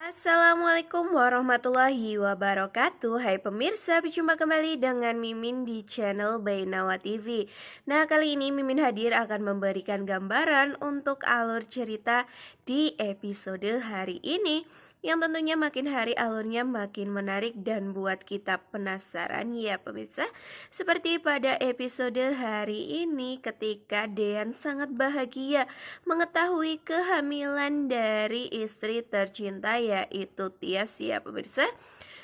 Assalamualaikum warahmatullahi wabarakatuh. Hai pemirsa, berjumpa kembali dengan Mimin di channel Bainawa TV. Nah, kali ini Mimin hadir akan memberikan gambaran untuk alur cerita di episode hari ini, yang tentunya makin hari alurnya makin menarik dan buat kita penasaran ya pemirsa. Seperti pada episode hari ini ketika Dean sangat bahagia mengetahui kehamilan dari istri tercinta yaitu Tias ya pemirsa.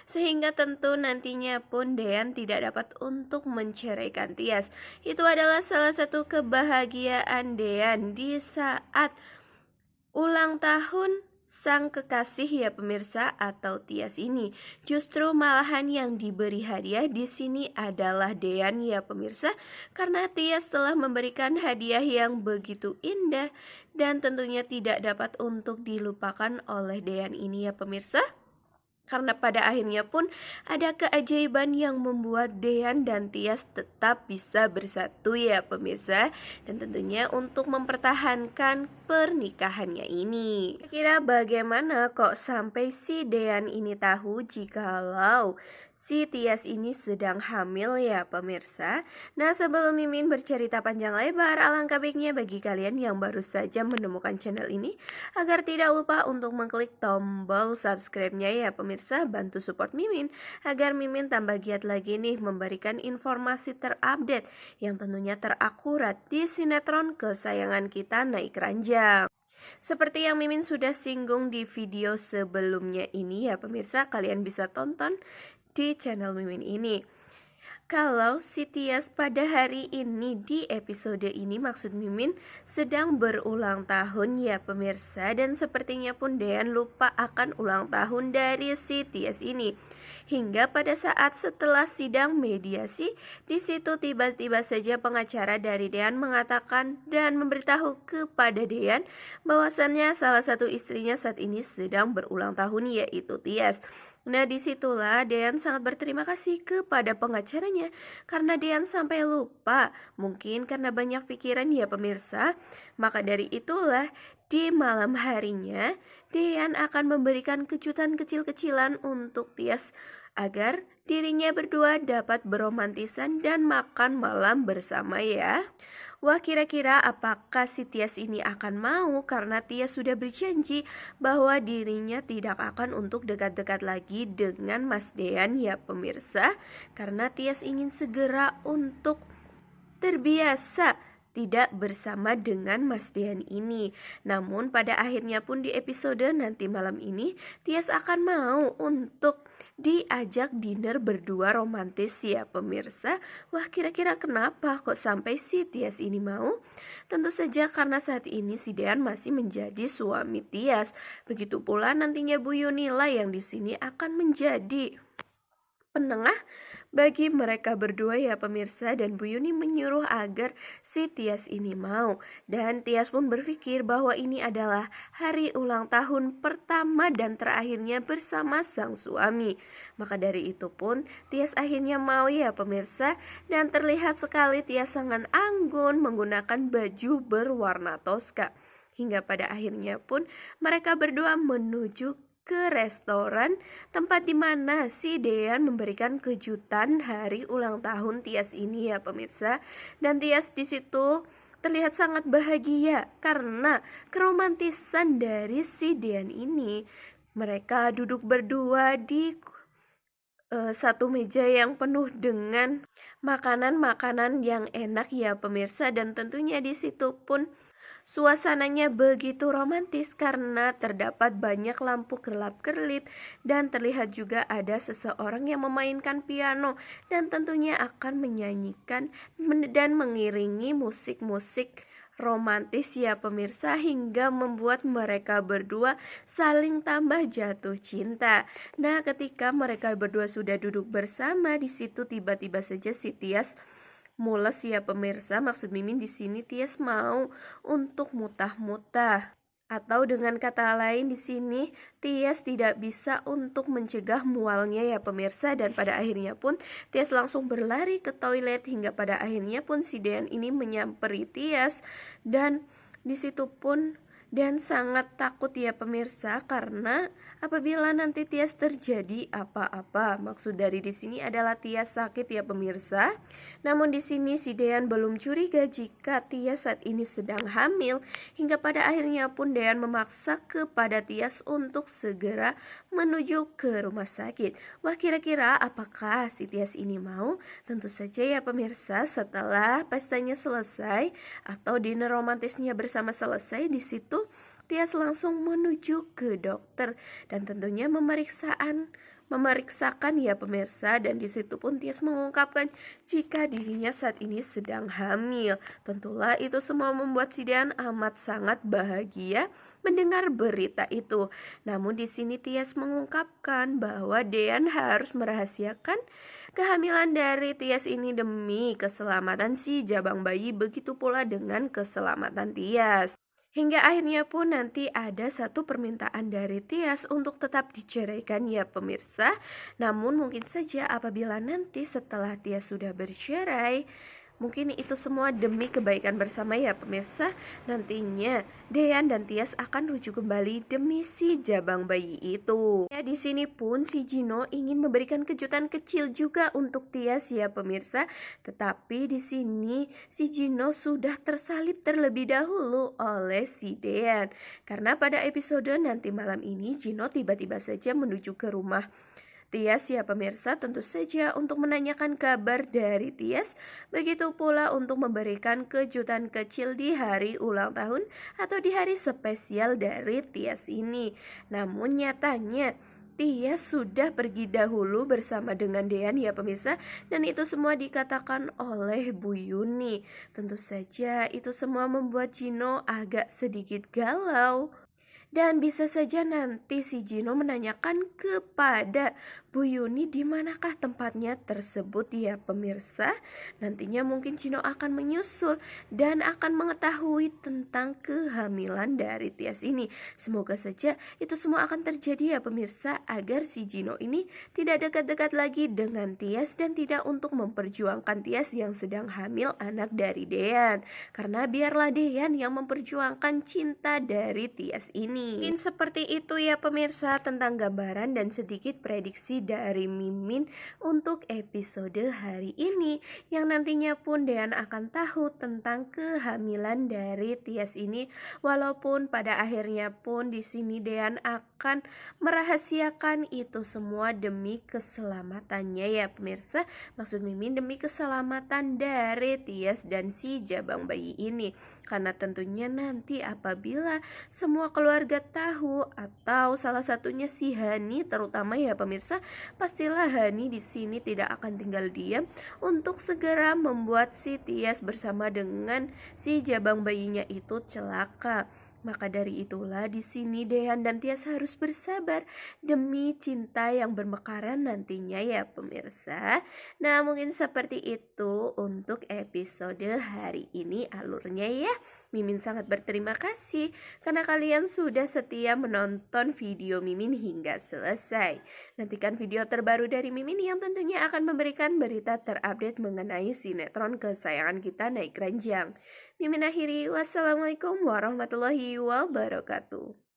Sehingga tentu nantinya pun Dean tidak dapat untuk menceraikan Tias. Itu adalah salah satu kebahagiaan Dean di saat ulang tahun sang kekasih ya pemirsa atau Tias ini. Justru malahan yang diberi hadiah di sini adalah Dean ya pemirsa, karena Tias telah memberikan hadiah yang begitu indah dan tentunya tidak dapat untuk dilupakan oleh Dean ini ya pemirsa. Karena pada akhirnya pun ada keajaiban yang membuat Dean dan Tias tetap bisa bersatu ya pemirsa. Dan tentunya untuk mempertahankan pernikahannya ini. Kira bagaimana kok sampai si Dean ini tahu jikalau si Tias ini sedang hamil ya pemirsa. Nah, sebelum Mimin bercerita panjang lebar, alangkah baiknya bagi kalian yang baru saja menemukan channel ini agar tidak lupa untuk mengklik tombol subscribe-nya ya pemirsa. Bantu support Mimin agar Mimin tambah giat lagi nih memberikan informasi terupdate yang tentunya terakurat di sinetron kesayangan kita Naik Ranjang. Seperti yang Mimin sudah singgung di video sebelumnya ini ya pemirsa, kalian bisa tonton di channel Mimin ini. Kalau si Tias pada hari ini di episode ini maksud Mimin sedang berulang tahun ya pemirsa. Dan sepertinya pun Dean lupa akan ulang tahun dari si Tias ini. Hingga pada saat setelah sidang mediasi, di situ tiba-tiba saja pengacara dari Dean mengatakan dan memberitahu kepada Dean bahwasannya salah satu istrinya saat ini sedang berulang tahun yaitu Tias. Nah, disitulah Dean sangat berterima kasih kepada pengacaranya karena Dean sampai lupa, mungkin karena banyak pikiran ya pemirsa. Maka dari itulah di malam harinya Dean akan memberikan kejutan kecil-kecilan untuk Tias agar dirinya berdua dapat beromantisan dan makan malam bersama ya. Wah, kira-kira apakah si Tias ini akan mau karena Tias sudah berjanji bahwa dirinya tidak akan untuk dekat-dekat lagi dengan Mas Dean ya pemirsa. Karena Tias ingin segera untuk terbiasa tidak bersama dengan Mas Dean ini. Namun pada akhirnya pun di episode nanti malam ini Tias akan mau untuk diajak dinner berdua romantis ya pemirsa. Wah, kira-kira kenapa kok sampai si Tias ini mau? Tentu saja karena saat ini si Dean masih menjadi suami Tias. Begitu pula nantinya Bu Yunila yang di sini akan menjadi penengah bagi mereka berdua ya pemirsa. Dan Bu Yuni menyuruh agar si Tias ini mau. Dan Tias pun berpikir bahwa ini adalah hari ulang tahun pertama dan terakhirnya bersama sang suami. Maka dari itu pun Tias akhirnya mau ya pemirsa. Dan terlihat sekali Tias sangat anggun menggunakan baju berwarna toska. Hingga pada akhirnya pun mereka berdua menuju ke restoran tempat dimana si Dean memberikan kejutan hari ulang tahun Tias ini ya pemirsa. Dan Tias di situ terlihat sangat bahagia karena keromantisan dari si Dean ini. Mereka duduk berdua di satu meja yang penuh dengan makanan-makanan yang enak ya pemirsa. Dan tentunya di situ pun suasananya begitu romantis karena terdapat banyak lampu kerlap-kerlip dan terlihat juga ada seseorang yang memainkan piano dan tentunya akan menyanyikan dan mengiringi musik-musik romantis ya pemirsa, hingga membuat mereka berdua saling tambah jatuh cinta. Nah, ketika mereka berdua sudah duduk bersama di situ tiba-tiba saja si Tias mules ya pemirsa. Maksud Mimin di sini Tias mau untuk mutah-mutah. Atau dengan kata lain di sini Tias tidak bisa untuk mencegah mualnya ya pemirsa. Dan pada akhirnya pun Tias langsung berlari ke toilet hingga pada akhirnya pun si Dean ini menyamperi Tias. Dan di situ pun dan sangat takut ya pemirsa, karena apabila nanti Tias terjadi apa-apa, maksud dari di sini adalah Tias sakit ya pemirsa. Namun di sini si Dean belum curiga jika Tias saat ini sedang hamil, hingga pada akhirnya pun Dean memaksa kepada Tias untuk segera menuju ke rumah sakit. Wah, kira-kira apakah si Tias ini mau? Tentu saja ya pemirsa, setelah pestanya selesai atau dinner romantisnya bersama selesai, di situ Tias langsung menuju ke dokter dan tentunya memeriksakan ya pemirsa, dan di situ pun Tias mengungkapkan jika dirinya saat ini sedang hamil. Tentulah itu semua membuat si Dean amat sangat bahagia mendengar berita itu. Namun di sini Tias mengungkapkan bahwa Dean harus merahasiakan kehamilan dari Tias ini demi keselamatan si jabang bayi, begitu pula dengan keselamatan Tias. Hingga akhirnya pun nanti ada satu permintaan dari Tias untuk tetap diceraikan ya pemirsa. Namun mungkin saja apabila nanti setelah Tias sudah bercerai, mungkin itu semua demi kebaikan bersama ya pemirsa. Nantinya Dean dan Tias akan rujuk kembali demi si jabang bayi itu. Ya, di sini pun si Gino ingin memberikan kejutan kecil juga untuk Tias ya pemirsa. Tetapi di sini si Gino sudah tersalib terlebih dahulu oleh si Dean. Karena pada episode nanti malam ini Gino tiba-tiba saja menuju ke rumah Tias ya pemirsa, tentu saja untuk menanyakan kabar dari Tias, begitu pula untuk memberikan kejutan kecil di hari ulang tahun atau di hari spesial dari Tias ini. Namun nyatanya Tias sudah pergi dahulu bersama dengan Dean ya pemirsa, dan itu semua dikatakan oleh Bu Yuni. Tentu saja itu semua membuat Gino agak sedikit galau. Dan bisa saja nanti si Gino menanyakan kepada Bu Yuni di manakah tempatnya tersebut ya pemirsa. Nantinya mungkin Gino akan menyusul dan akan mengetahui tentang kehamilan dari Tias ini. Semoga saja itu semua akan terjadi ya pemirsa, agar si Gino ini tidak dekat-dekat lagi dengan Tias dan tidak untuk memperjuangkan Tias yang sedang hamil anak dari Dean. Karena biarlah Dean yang memperjuangkan cinta dari Tias ini. Mungkin seperti itu ya pemirsa tentang gambaran dan sedikit prediksi dari Mimin untuk episode hari ini, yang nantinya pun Dean akan tahu tentang kehamilan dari Tias ini, walaupun pada akhirnya pun di sini Dean akan merahasiakan itu semua demi keselamatannya ya pemirsa. Maksud Mimin demi keselamatan dari Tias dan si jabang bayi ini. Karena tentunya nanti apabila semua keluarga tahu, atau salah satunya si Hani terutama ya pemirsa, pastilah Hani di sini tidak akan tinggal diam untuk segera membuat si Tias bersama dengan si jabang bayinya itu celaka. Maka dari itulah di sini Dean dan Tias harus bersabar demi cinta yang bermekaran nantinya ya pemirsa. Nah, mungkin seperti itu untuk episode hari ini alurnya ya. Mimin sangat berterima kasih karena kalian sudah setia menonton video Mimin hingga selesai. Nantikan video terbaru dari Mimin yang tentunya akan memberikan berita terupdate mengenai sinetron kesayangan kita naik ranjang. Mimin akhiri, wassalamualaikum warahmatullahi wabarakatuh.